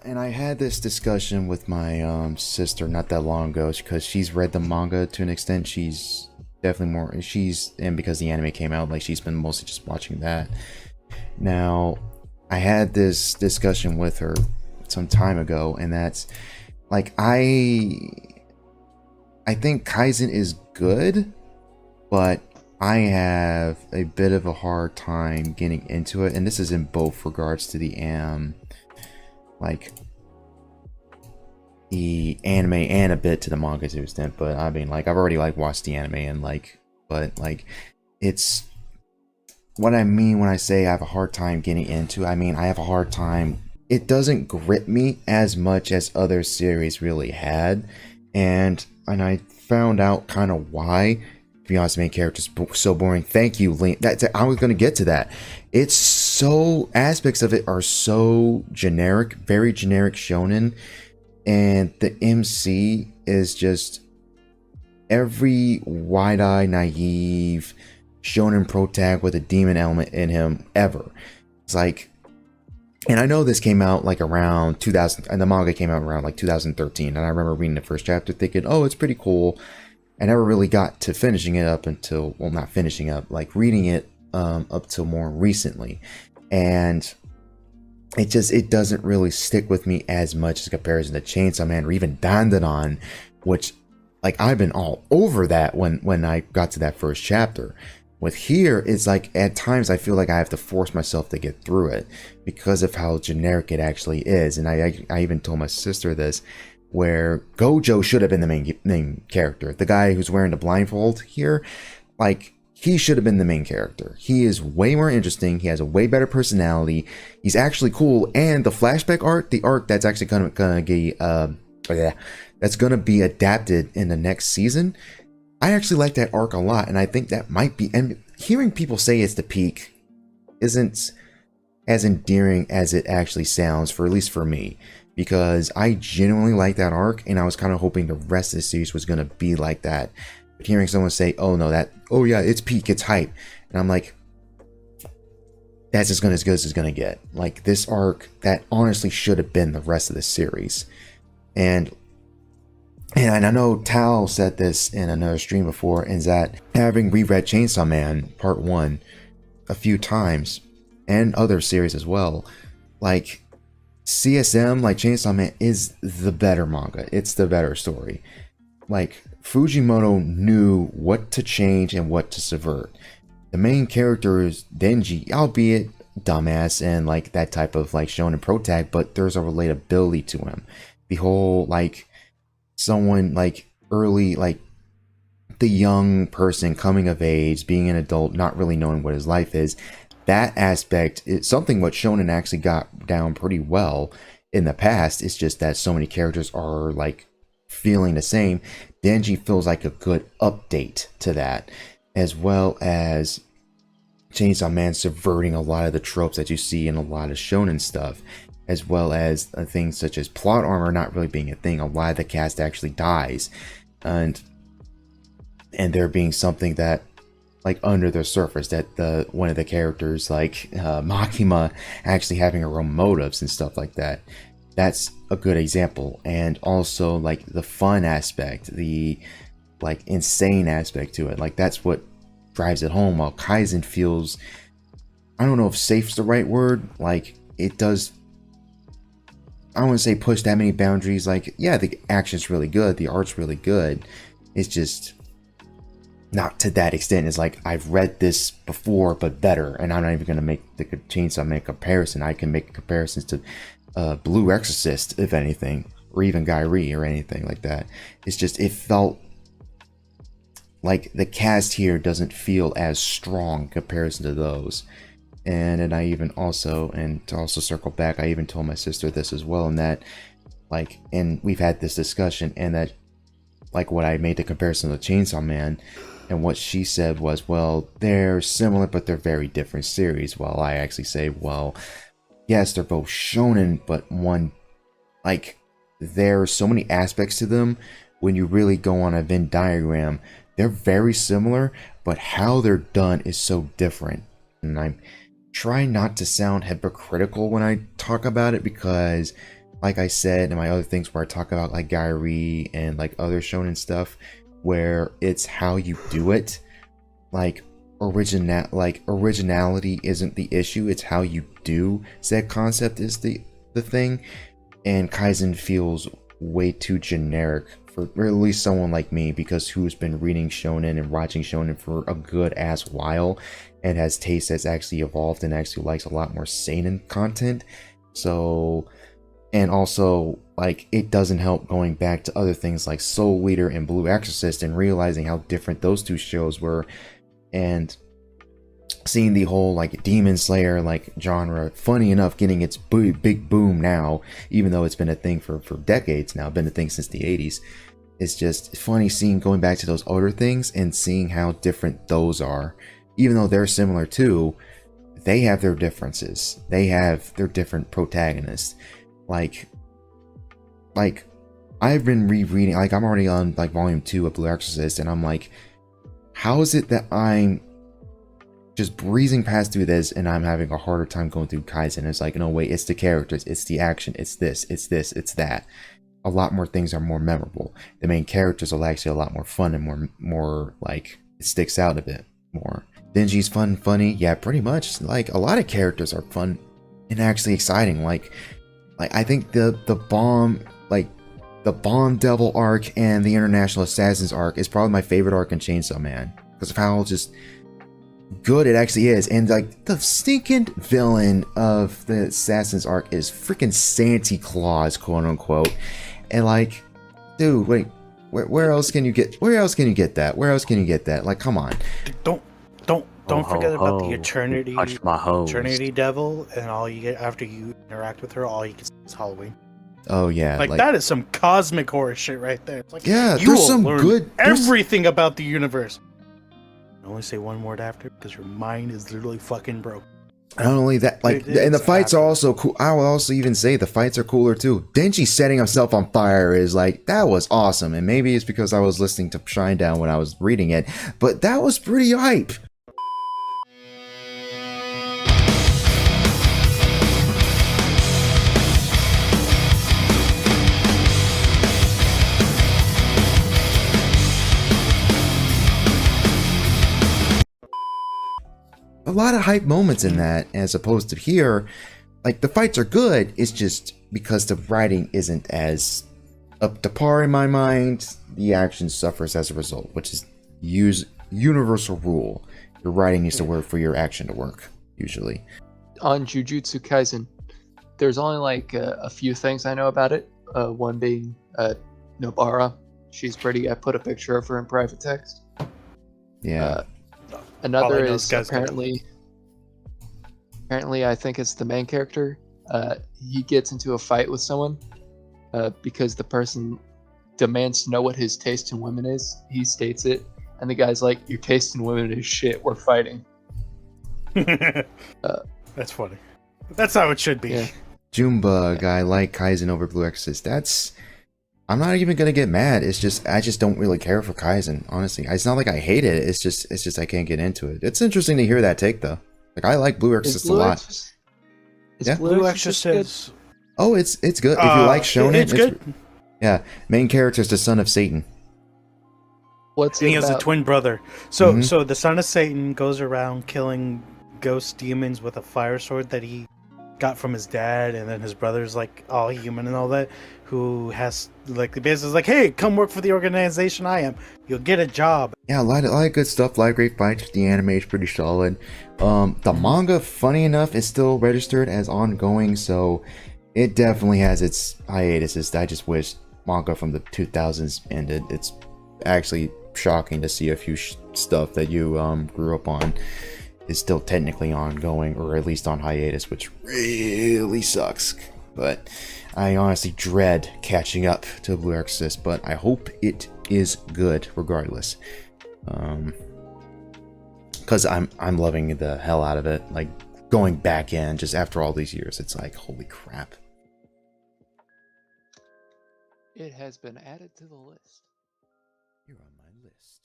And I had this discussion with my sister not that long ago because she's read the manga to an extent. She's definitely more, and because the anime came out, like she's been mostly just watching that. Now, I had this discussion with her some time ago, and that's like I think Kaizen is good, but I have a bit of a hard time getting into it, and this is in both regards to the like the anime and a bit to the manga to an extent. But I mean, like I've already like watched the anime and like, but like it's what I mean when I say I have a hard time getting into. I mean I have a hard time. It doesn't grip me as much as other series really had, and I found out kind of why. To be honest, the main character's so boring. Thank you, Link. I was going to get to that. It's so, aspects of it are so generic, very generic shonen, and the MC is just every wide-eyed, naive shonen protag with a demon element in him ever. It's like, and I know this came out like around 2000, and the manga came out around like 2013, and I remember reading the first chapter thinking, oh, it's pretty cool. I never really got to finishing it up until, well, not finishing up, like reading it up till more recently. And it doesn't really stick with me as much as comparison to Chainsaw Man or even Dandadan, which like I've been all over that when I got to that first chapter. With here, it's like at times I feel like I have to force myself to get through it because of how generic it actually is. And I even told my sister this, where Gojo should have been the main character. The guy who's wearing the blindfold here, like, he should have been the main character. He is way more interesting. He has a way better personality. He's actually cool. And the flashback art, the arc that's actually that's gonna be adapted in the next season. I actually like that arc a lot, and I think that might be. And hearing people say it's the peak isn't as endearing as it actually sounds, for at least for me. Because I genuinely like that arc, and I was kind of hoping the rest of the series was going to be like that. But hearing someone say, oh no, oh yeah, it's peak, it's hype. And I'm like, that's as good as it's going to get. Like this arc, that honestly should have been the rest of the series. And I know Tal said this in another stream before, and that having reread Chainsaw Man Part 1 a few times, and other series as well, like, CSM, like Chainsaw Man, is the better manga. It's the better story. Like, Fujimoto knew what to change and what to subvert. The main character is Denji, albeit dumbass and like that type of like shonen protag, but there's a relatability to him. The whole like someone like early, like the young person coming of age, being an adult, not really knowing what his life is. That aspect is something what shonen actually got down pretty well in the past. It's just that so many characters are like feeling the same. Denji feels like a good update to that, as well as Chainsaw Man subverting a lot of the tropes that you see in a lot of shonen stuff, as well as things such as plot armor not really being a thing. A lot of the cast actually dies, and there being something that, like, under the surface, that one of the characters, like Makima, actually having her own motives and stuff like that. That's a good example. And also like the fun aspect, the like insane aspect to it, like that's what drives it home. While Kaizen feels, I don't know if safe's the right word, like it does, I don't want to say push that many boundaries. Like, yeah, the action's really good, the art's really good, it's just not to that extent. It's like, I've read this before but better, and I'm not even going to make the Chainsaw Man comparison. I can make comparisons to Blue Exorcist, if anything, or even Gairi or anything like that. It's just, it felt like the cast here doesn't feel as strong in comparison to those. And I even also, and to also circle back, I even told my sister this as well, and that like, and we've had this discussion, and that like what I made the comparison to Chainsaw Man, and what she said was, well, they're similar, but they're very different series. While I actually say, well, yes, they're both shonen, but one, like, there are so many aspects to them. When you really go on a Venn diagram, they're very similar, but how they're done is so different. And I'm trying not to sound hypocritical when I talk about it, because like I said in my other things where I talk about like Gairi and like other shonen stuff, where it's how you do it. Like originality isn't the issue, it's how you do said concept is the thing. And Kaizen feels way too generic for, or at least someone like me, because who's been reading shonen and watching shonen for a good ass while and has taste that's actually evolved and actually likes a lot more seinen content. So, and also like it doesn't help going back to other things like Soul Eater and Blue Exorcist and realizing how different those two shows were, and seeing the whole like Demon Slayer like genre, funny enough, getting its big boom now, even though it's been a thing for decades now, been a thing since the 80s. It's just funny seeing, going back to those older things and seeing how different those are. Even though they're similar too, they have their differences. They have their different protagonists. Like I've been rereading, like I'm already on like volume 2 of Blue Exorcist, and I'm like, how is it that I'm just breezing past through this and I'm having a harder time going through Kaizen? It's like, no wait, it's the characters, it's the action, it's this, it's that. A lot more things are more memorable. The main characters are actually a lot more fun and more like, it sticks out a bit more. Denji's funny, yeah, pretty much. Like a lot of characters are fun and actually exciting. Like I think the bomb, like the Bomb Devil arc and the International Assassins arc is probably my favorite arc in Chainsaw Man, because of how just good it actually is. And like the stinking villain of the Assassins arc is freaking Santa Claus, quote unquote. And like, dude, wait, where else can you get that? Where else can you get that? Like, come on. Don't forget about the Eternity Devil, and all you get after you interact with her, all you get is Halloween. Oh yeah, like that is some cosmic horror shit right there. It's like, yeah, you there's will some learn good everything about the universe. I only say one word after, because your mind is literally fucking broke. Not only that, like, and the fights are also cool. I will also even say the fights are cooler too. Denji setting himself on fire is like, that was awesome. And maybe it's because I was listening to Shinedown when I was reading it, but that was pretty hype. A lot of hype moments in that, as opposed to here. Like, the fights are good, it's just because the writing isn't as up to par in my mind, the action suffers as a result, which is universal rule. Your writing needs to work for your action to work, usually. On Jujutsu Kaisen, there's only like a few things I know about it. One being Nobara. She's pretty. I put a picture of her in private text. Yeah. Another is apparently I think it's the main character. He gets into a fight with someone because the person demands to know what his taste in women is. He states it, and the guy's like, "Your taste in women is shit. We're fighting." That's funny. That's how it should be. Yeah. Jumba guy like Kaizen over Blue Exorcist. I'm not even gonna get mad. It's just I just don't really care for Kaizen, honestly. It's not like I hate it. It's just I can't get into it. It's interesting to hear that take though. Like, I like Blue Exorcist a lot. Is Blue Exorcist good? Oh, it's good. If you like shonen, it's good. Yeah, main character is the son of Satan. What's and it he has about? a twin brother. So so the son of Satan goes around killing ghost demons with a fire sword that he got from his dad, and then his brother's like all human and all that, who has like the business like, hey, come work for the organization I am, you'll get a job. Yeah, a lot of good stuff, a lot of great fights. The anime is pretty solid. The manga, funny enough, is still registered as ongoing, so it definitely has its hiatuses. I just wish manga from the 2000s ended. It's actually shocking to see a few stuff that you grew up on is still technically ongoing, or at least on hiatus, which really sucks. But I honestly dread catching up to Blue Exorcist, but I hope it is good regardless. Because I'm loving the hell out of it. Like, going back in just after all these years, it's like, holy crap. It has been added to the list. You're on my list.